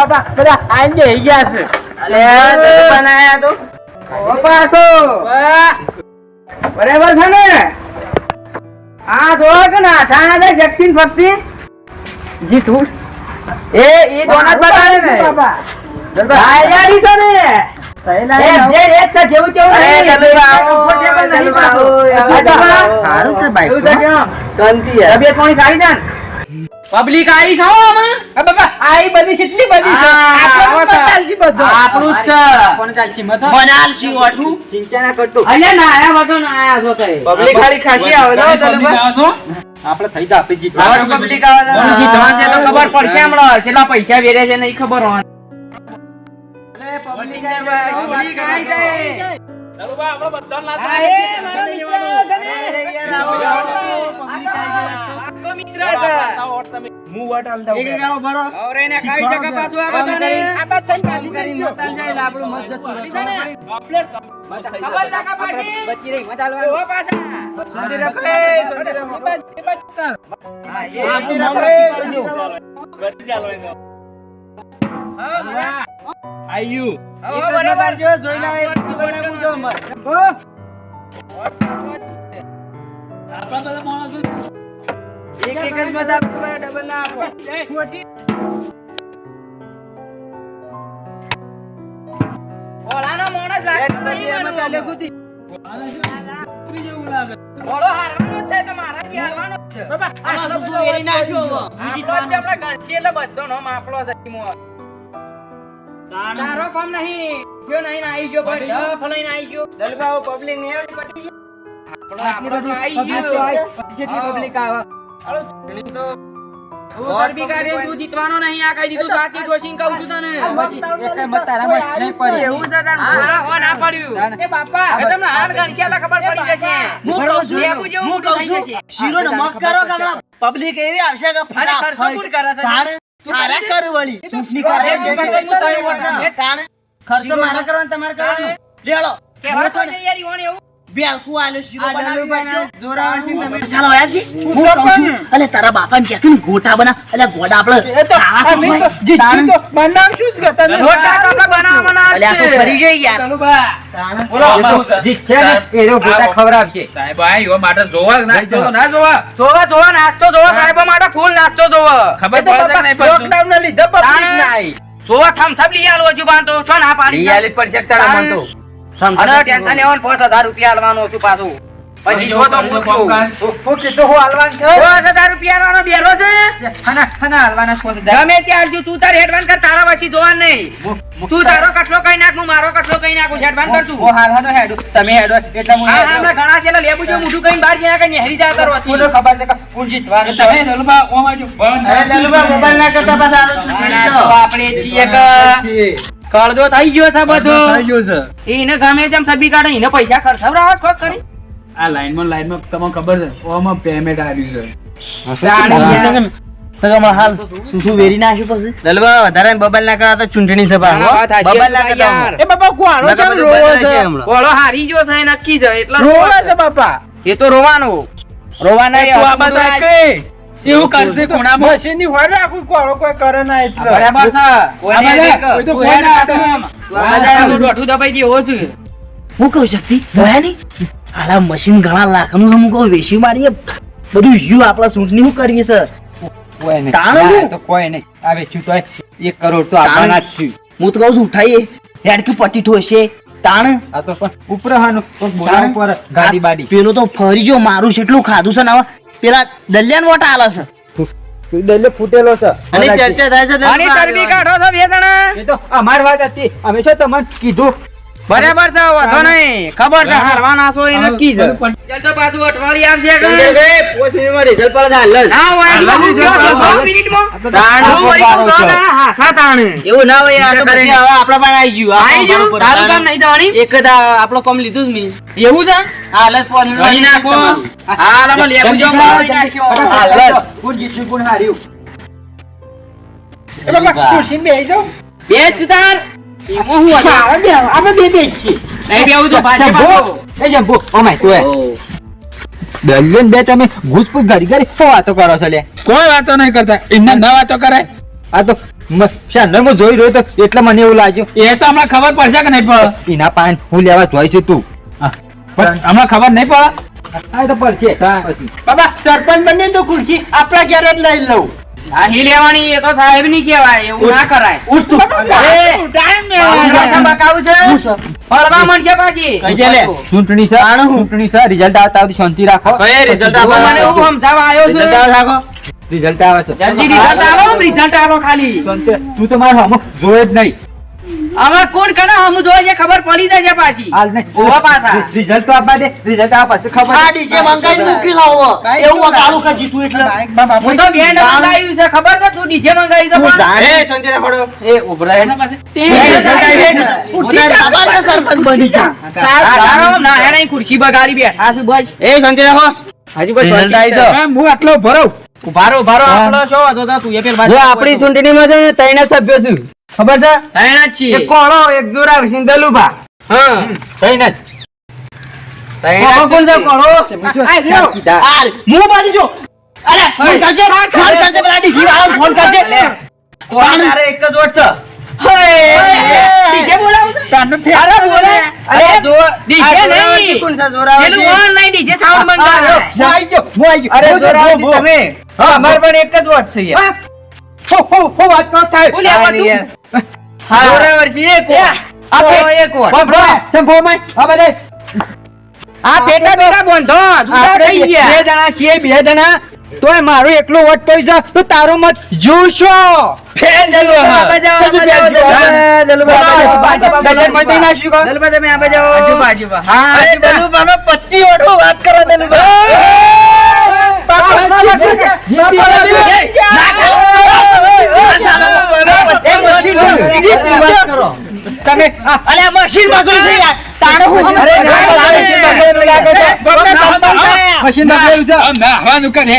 બાપા બધા આઈને જઈ ગયા છે. અલે દુકાન આયા તો ઓ પાછો બરાબર છે ને? આ જો કે ના થાણા દે જક્તિન ભક્તિ જીતું એ દોનત બતાવે ને બાપા આયાડી તો ને પહેલા એ જે રેત છે જેવું તેવું નહીં. કમ્ફર્ટેબલ નહીં પાછો. સારું છે ભાઈ. શાંતિ છે. તબિયત પાણી સારી છે ને? પબ્લિક આવી છો અમે બાપા આઈ બધી કેટલી બધી છે. આપણું ચાલજી બધું આપણું જ છે. કોણ ચાલજી મત બનાલસી ઓઠું ચિંતા ના કરતો. અલ્યા ના આયા વગર ના આયા છો કઈ પબ્લિક ખાલી ખાસી આવે તો તમે આપણે થઈ જા આપી જીતવા પબ્લિક આવે તો જીતવા છે તો ખબર પડશે હમણાં કેટલા પૈસા વેરે છે નહીં ખબર હોય. અરે પબ્લિક આવી જાય ચલુબા આપણો બધા ના થાય. મારો મિત્ર છે ને અરે યાર આવો પબ્લિક આવી જાય આખો મિત્ર છે. બતાવો તમે હું વોટ આલ દઉં એક ગાવ ભરો ઓર એને ખાઈ જગા પાછું આ બધાને આ બધા પાલી કરી મતાલ જાય આપણું મત જતું રહે કમ્પ્લીટ ખબર જગા પાછી બચી રહી મત આલવા ઓ પાછા સંધી રખે સંધી રખે બચતર હા એ કરજો બચી ચાલો એનો હા આયુ ઓ બરાબર જો જોઈ લે બનાવું જો મત ઓ આપણા બધા માણસો એક એક જ મત આપો ડબલ ના આપો ખોટી ઓલાનો માણસ લાગતો નહીં મને લેખુતી ઓલો હારવાનો છે તો મારાથી હારવાનો છે બાબા આ બધું એરી નાખો બીજી તો છે આપણા ગણસી એટલે બધો નો માપલો છે મો તારો કામ નહીં જો નહીં આવી ગયો ભાઈ ફલાઈને આવી ગયો દલબાઓ પબ્લિક ને પટી આપણો આવી ગયો જેટલી પબ્લિક આવે હાલો તો તું સરબી કાઢે તું જીતવાનો નહીં આ કહી દીધું સાચી જોશીન કહું છું તને એક મત તારા મત નહીં પડી એવું છે તને હા હો ના પડ્યું એ બાપા હવે તમને હાર ગણશે એટલે ખબર પડી જશે હું કહું છું એવું જેવું મોટું થઈ જશે શીરો નમક કરો ગામડા પબ્લિક એવી આવશે કે ફટા ખર્ચો કોણ કરે છે તારે કર વળી ચૂંટણી કરે ખર્ચો મારા કરવાનો તમારે કરવાનો લેળો કેવા છો છે યાર ઈવણ એવું બેલકુ આલે શીરો બનાવી પાછો જોરાવર સિંહ તમે ચાલો યારજી હું અલે તારા બાપાને કે ગોટા બના અલે ગોડા આપણે એ તો અમે તો જીતું તો બનાવશું જ ગતા ગોટા તો આપણે બનાવવાના અલે આ તો ફરી જઈ યાર ચાલો બા બોલો જીત છે ને એરો ગોટા ખવરાવશે સાહેબ આ યો માટે જોવા નાસ્તો ના જોવા નાસ્તો જોવા સાહેબ માટે ફૂલ નાસ્તો જોવા ખબર પડે કે નહીં લોકડાઉન ના લીધે પબ્લિક નાઈ જોવા થમસબ લઈ આલો હજુ બાંધો છો ના પાડી લઈ આલી પર શકતા મન તો અરે ટેન્શન લેવાનું 5000 રૂપિયા આલવાનો છું પાછું પછી જો તો હું કીધું હું આલવાનું છે 5000 રૂપિયા આલવાનો બેરો છે ખાના આલવાના 5000 ગમે ત્યાં જો તું તાર હેડવાન કર તારા પછી જોવાન નહીં તું તારો કટલો કઈ નાખ હું મારો કટલો કઈ નાખું હેડવાન કર તું ઓ હાલવાનો હેડ તમે હેડો એટલે હું હા આપણે ઘણા છેલા લેબુ જો મુઠું કઈ બહાર ગયા કે નેહરી જા કરો હતી મને ખબર છે કે કોણ જીતવાનું તમે દલબા ઓમાં જો અરે દલબા મોબાઈલ ના કરતા પાછા આપણે છીએ કે કળદો થઈ ગયો છે બધો થઈ ગયો છે એને ગમે તેમ સબી કાઢે એને પૈસા ખર્ચાવરાવ કોક કરી આ લાઈનમાં તમને ખબર છે ઓમાં પેમેન્ટ આવ્યું છે તો હાલ શું વેરી નાખ્યું પછી દલવા વધારે બબલ ના કરા તો ચૂંટણી સભા બબલ ના યાર એ બાપા કોળો છે રોવો છે કોળો હારી ગયો છે નક્કી છે એટલે રોવા છે બાપા એ તો રોવાના તો આ બધા કે એવું કરશે કોણા મશીન ની હોય રાખું કોળો કોઈ કરે ના એટલે બરાબર છે કોઈ તો કોઈ ના આટલું દોઢું દબાઈ દેવો છે હું કહું શક્તિ હોય નહીં આલા મશીન ઘણા લાખનું હું કહું વેચી મારીએ બધું યુ આપણા ચૂંટણી શું કરીએ છે કોઈ નહીં તો કોઈ નહીં આ વેચ્યું તો 1 કરોડ તો આપવાના જ છે હું તો કહું છું ઉઠાઈએ હેડકી પટ્ટી ઠોશે તાણ આ તો પણ ઉપરહાનું તો બોલા ઉપર ગાડી બાડી પેલો તો ફરી ગયો મારું કેટલું ખાધું છે ને પેલા દલ્યાન વોટ આલે છે દલ્લે ફૂટેલો છે અને ચર્ચા થાય છે અને સરબી કાઢો છો બે જણા એ તો અમાર વાત હતી અમે શું તમને કીધું બરાબર છે વાંધો નહીં ખબર છે હારવાના છો એ નક્કી છે ચાલ તો પાછું અઠવાડિયે આવશે કે 5 મિનિટમાં રિઝલ્ટ પર હાલ ના હોય 5 મિનિટમાં તાણ હા સાતાણ એવું ના હોય આ તો પછી હવે આપણા પાસે આવી ગયું તારું કામ નહીં દવાની એક જ આપણો કામ લીધું જ મી એવું છે હાલસ પર ગણી નાખો હાલ અમે લેવું જો મારી નાખ્યો હાલસ કોણ જીત્યું કોણ હાર્યું એ બાબા ખુશી બેહી જાવ બે ચુતાર એમાં હું આપણે બે છીએ નહીં બેવું તો ભાજપ એ જંબો ઓ માય તું દલ્યન બે તમે ઘૂસપૂસ ઘડી ઘડી વાતો કરો છો લે કોઈ વાતો નહીં કરતા એમને ના વાતો કરાય આ તો ચેનલમાં જોઈ રહ્યો તો એટલે મને એવું લાગ્યું એ તો હમણાં ખબર પડશે કે નહીં પડે એના પાન હું લેવા જોઈ છે તું પણ હમણાં ખબર નહીં પડે આ તો પડશે બાબા સરપંચ બને તો ખુરશી આપણા ઘેર જ લઈ લઉં આહી લેવાની એ તો સાહેબ ની કહેવાય એવું ના કરાય ઉઠ તું બકાવું છે ફળવા મળશે પાછી ચૂંટણી છે ચૂંટણી છે રિઝલ્ટ આવતા આવતી શાંતિ રાખો રિઝલ્ટ મને હું સમજાવવા આવ્યો છું રિઝલ્ટ આવે છે જલ્દી રિઝલ્ટ આવો રિઝલ્ટ આવો ખાલી તું તો મારે હમ જોયે જ નહીં હવે કોણ કરે હમ જોયે છે ખબર પડી જશે પાછી હાલ નહીં ઓવા પાછા રિઝલ્ટ તો આપવા દે રિઝલ્ટ આ પછી ખબર આ ડીજે મંગાઈ મૂકી લાવો એવું મગાલું કે જીતું એટલે હું તો બેન્ડ મંગાવ્યું છે ખબર છે તું ડીજે મંગાવી તો એ સંજય રાખડો એ ઉભરાય સરપંચ બની ગયા ના હે નહીં ખુરશી બગાડી બેઠા છું બસ એ સંજય રાખો હજુ બસ રિઝલ્ટ આવી તો હું આટલો ભરો ઉભારો આપણો છો તો તું એ પેલ જો આપણી ચૂંટણીમાં છે ને ત્રણ સભ્યો છું ખબર છે તૈણા જ છીએ એક કોળો એક જોરા સિંદલુભા હા ત્રણ જ તૈણા કોણ છે કોળો આ હું બાજી જો અરે ફોન કરજે પેલા ડીજી વાળા ફોન કરજે કોણ અરે એક જ વોટ છે ડીજે બોલાવ તારનો ફેર અરે બોલે અરે જો ડીજે નહીં કોણ છે જોરા પેલું ઓનલાઈન ડીજે સાઉન્ડ મંગાવ્યો અરે જોરા તમે હા અમાર પણ એક જ વોટ છે યાર બોલે આ તું જોરા વર્ષી એક વોટ એક વોટ આ પેટા બંધો જુદા થઈ ગયા બે જણા તોય મારો એકલો વોટ પડી જા તો તારો મત જોશો ફેલ જલો આપે જાવ વાત કરો તમે અરે મશીન બગડી છે યાર તારો હું મશીન બગડ્યું છે ના હવાનું કરે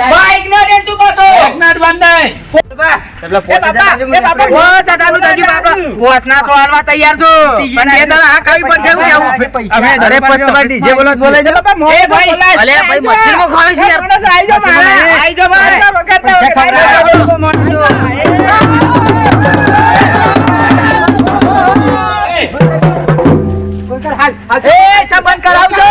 બાઈક ના દે તું બસો એકનાટ બંધાય તૈયાર છો પણ બે દાડા આ ખાવી પડશે એવું કેવું હવે અરે પત્તવા ડીજે બોલો બોલાઈ દે બાપા એ ભાઈ અલે ભાઈ મશીન માં ખાવી છે યાર આઈ જો મારા આઈ જો એ બંધ કરાવજો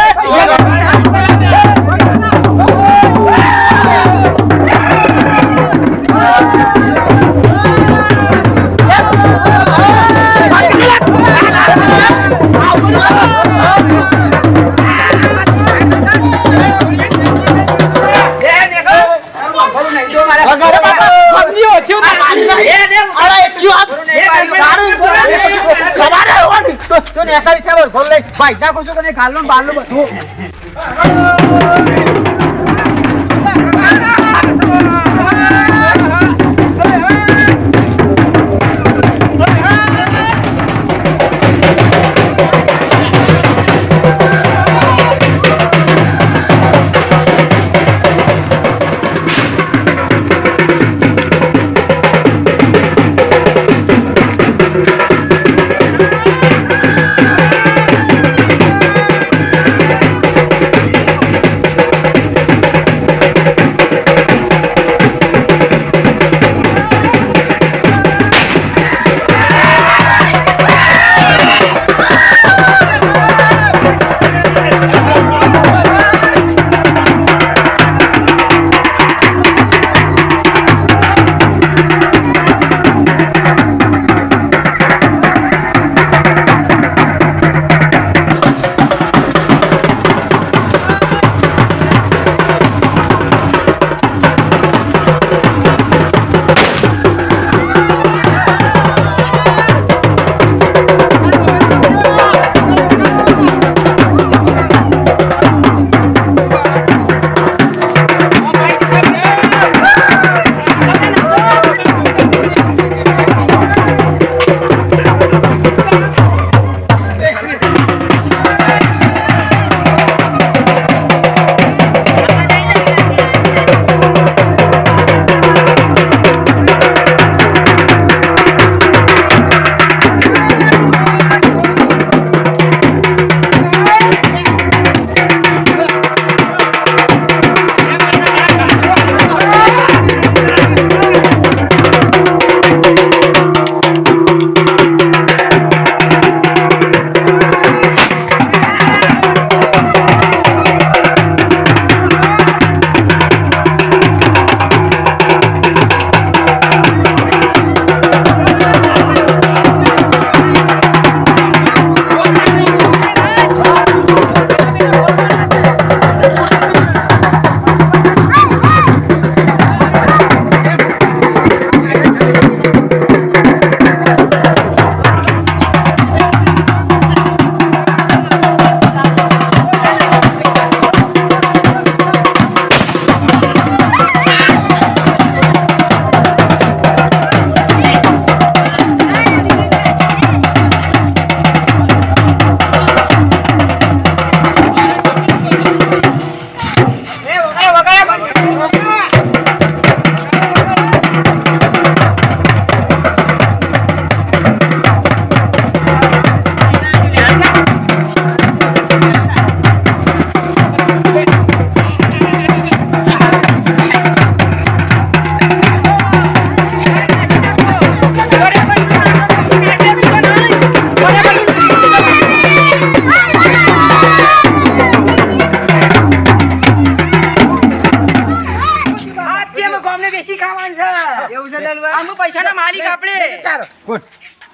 વેચી ખાવાનું છે એવું છે દલવા આમ પૈસાના માલિક આપણે ચાલો ગુડ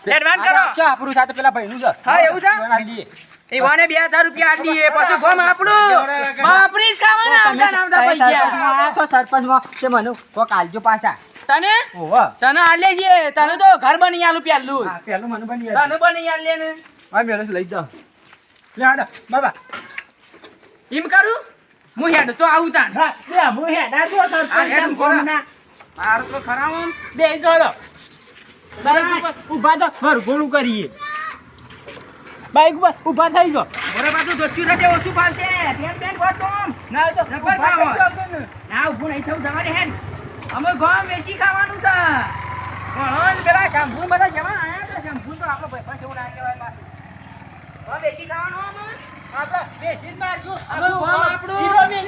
એડવાન્સ કરો છે આપણું સાથે પેલા ભાઈનું છે હા, એવું છે? એવાને 2000 રૂપિયા આલી દઈએ પછી ગોમ આપણું વાપરી જ ખાવાના આવતા ને આવતા પૈસા સરપંચમાં છે મને કોક આલજો પાછા તને ઓહો તને આલે છે તને તો ઘર બની આલું પેલું હા પેલું મને બની તને બની આલે ને હા મેલે લઈ જાઓ લે હાડો બાબા એમ કરું હું હેડ તો આવું તાન હા લે હું હેડા જો આ સરપંચ હેડ એમ ઉભો રહો. કોમના માર તો ખરા આમ બે જોડો બાઈક ઉપર ઊભા તો ભરગોળું કરીએ બાઈક ઉપર ઊભા થઈ જો બરે બાજુ દોસ્તી રહે ઓછું ફાલશે ટેન ગોતો ના તો જબર ખાવો. ના ઉભું નહીં થવું જવા દે હેડ અમે ગોમ વેચી ખાવાનું છે પણ પેલા શંભુ બધા જવા આયા તો શંભુ તો આપણો ભાઈ જેવું ના કહેવાય પાછું ગોમ વેચી ખાવાનું અમે આપણે બેસી જ મારજો અમે ગોમ આપણું હીરો મેં